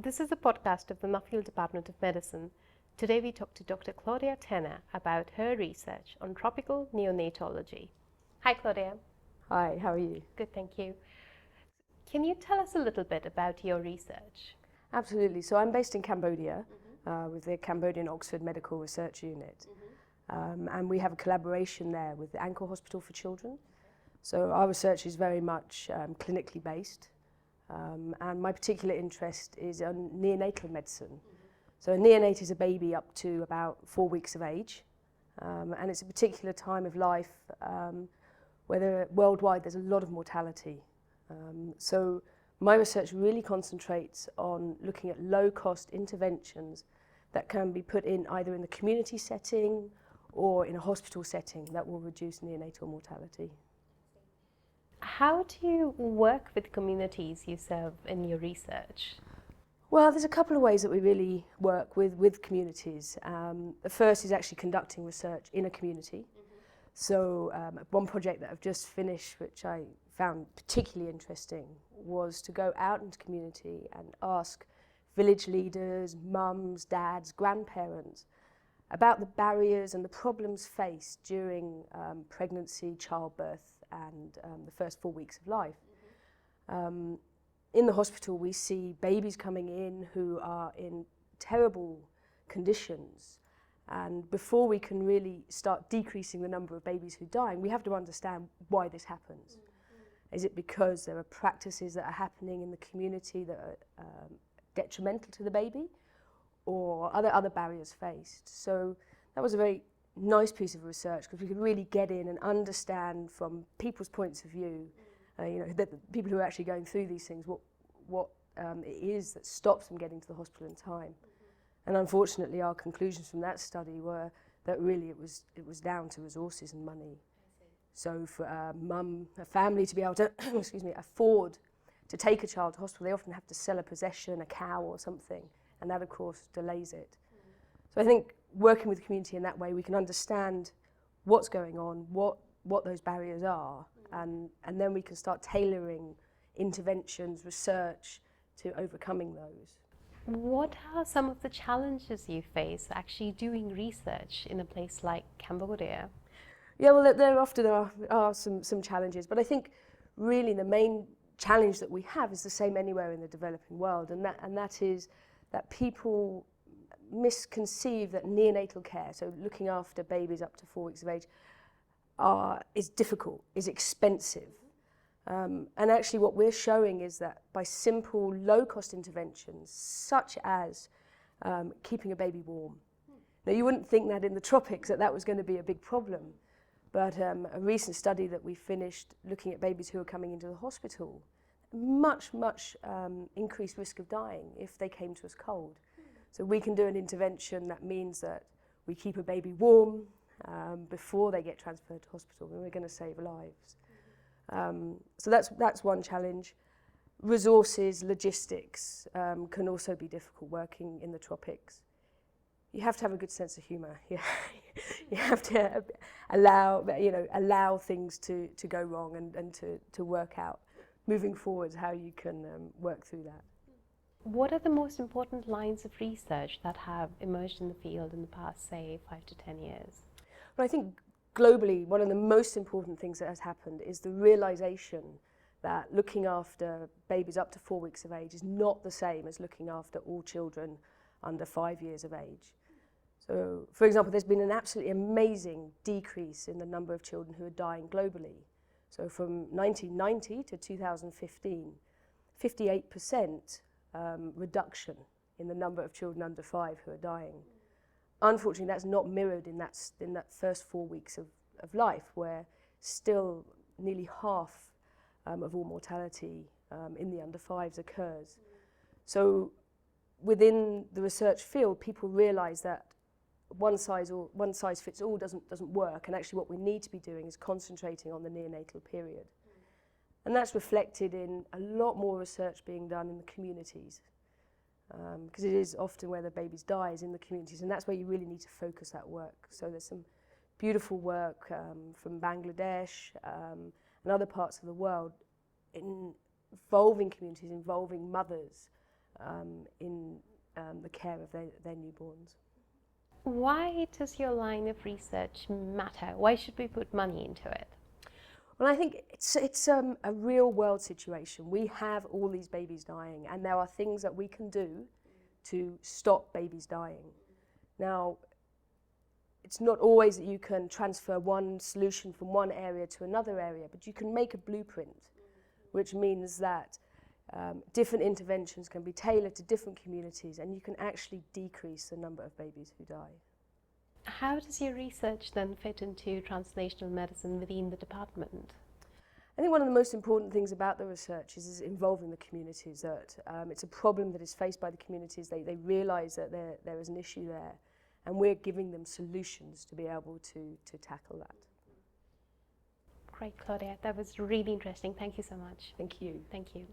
This is a podcast of the Nuffield Department of Medicine. Today we talk to Dr. Claudia Turner about her research on tropical neonatology. Hi, Claudia. Hi, how are you? Good, thank you. Can you tell us a little bit about your research? Absolutely. So I'm based in Cambodia with the Cambodian Oxford Medical Research Unit. And we have a collaboration there with the Angkor Hospital for Children. So our research is very much clinically based. And my particular interest is on neonatal medicine. So a neonate is a baby up to about 4 weeks of age. And it's a particular time of life where worldwide there's a lot of mortality. So my research really concentrates on looking at low-cost interventions that can be put in either in the community setting or in a hospital setting that will reduce neonatal mortality. How do you work with communities you serve in your research? Well, there's a couple of ways that we really work with communities. The first is actually conducting research in a community. So one project that I've just finished, which I found particularly interesting, was to go out into community and ask village leaders, mums, dads, grandparents about the barriers and the problems faced during pregnancy, childbirth and the first 4 weeks of life. In the hospital we see babies coming in who are in terrible conditions, and before we can really start decreasing the number of babies who are dying, we have to understand why this happens. Is it because there are practices that are happening in the community that are detrimental to the baby, or other barriers faced? So that was a very nice piece of research because we could really get in and understand from people's points of view, the people who are actually going through these things, what it is that stops them getting to the hospital in time. And unfortunately, our conclusions from that study were that really it was down to resources and money. So for a family to be able to afford to take a child to hospital, they often have to sell a possession, a cow or something, and that of course delays it. So I think working with the community in that way, we can understand what's going on, what those barriers are, and then we can start tailoring interventions, research to overcoming those. What are some of the challenges you face actually doing research in a place like Cambodia? Yeah, well, there often are some challenges, but I think really the main challenge that we have is the same anywhere in the developing world, and that is that people misconceive that neonatal care, so looking after babies up to 4 weeks of age, is difficult, is expensive. And actually what we're showing is that by simple low-cost interventions, such as keeping a baby warm. Now you wouldn't think that in the tropics that was going to be a big problem, but a recent study that we finished looking at babies who are coming into the hospital, much increased risk of dying if they came to us cold. So we can do an intervention that means that we keep a baby warm before they get transferred to hospital, and we're going to save lives. So that's one challenge. Resources, logistics can also be difficult working in the tropics. You have to have a good sense of humour. You have to allow things to go wrong and to work out moving forwards how you can work through that. What are the most important lines of research that have emerged in the field in the past, say, 5 to 10 years? Well, I think globally, one of the most important things that has happened is the realization that looking after babies up to 4 weeks of age is not the same as looking after all children under 5 years of age. So, for example, there's been an absolutely amazing decrease in the number of children who are dying globally. So from 1990 to 2015, 58% reduction in the number of children under 5 who are dying. Unfortunately, that's not mirrored in that first 4 weeks of life, where still nearly half of all mortality in the under 5s occurs. So within the research field, people realise that one size fits all doesn't work, and actually what we need to be doing is concentrating on the neonatal period. And that's reflected in a lot more research being done in the communities, because it is often where the babies die is in the communities, and that's where you really need to focus that work. So there's some beautiful work from Bangladesh and other parts of the world involving communities, involving mothers, in the care of their newborns. Why does your line of research matter? Why should we put money into it? Well, I think it's a real world situation. We have all these babies dying, and there are things that we can do to stop babies dying. Now, it's not always that you can transfer one solution from one area to another area, but you can make a blueprint, which means that different interventions can be tailored to different communities, and you can actually decrease the number of babies who die. How does your research then fit into translational medicine within the department? I think one of the most important things about the research is involving the communities. That it's a problem that is faced by the communities. They realise that there is an issue there, and we're giving them solutions to be able to tackle that. Great, Claudia. That was really interesting. Thank you so much. Thank you. Thank you.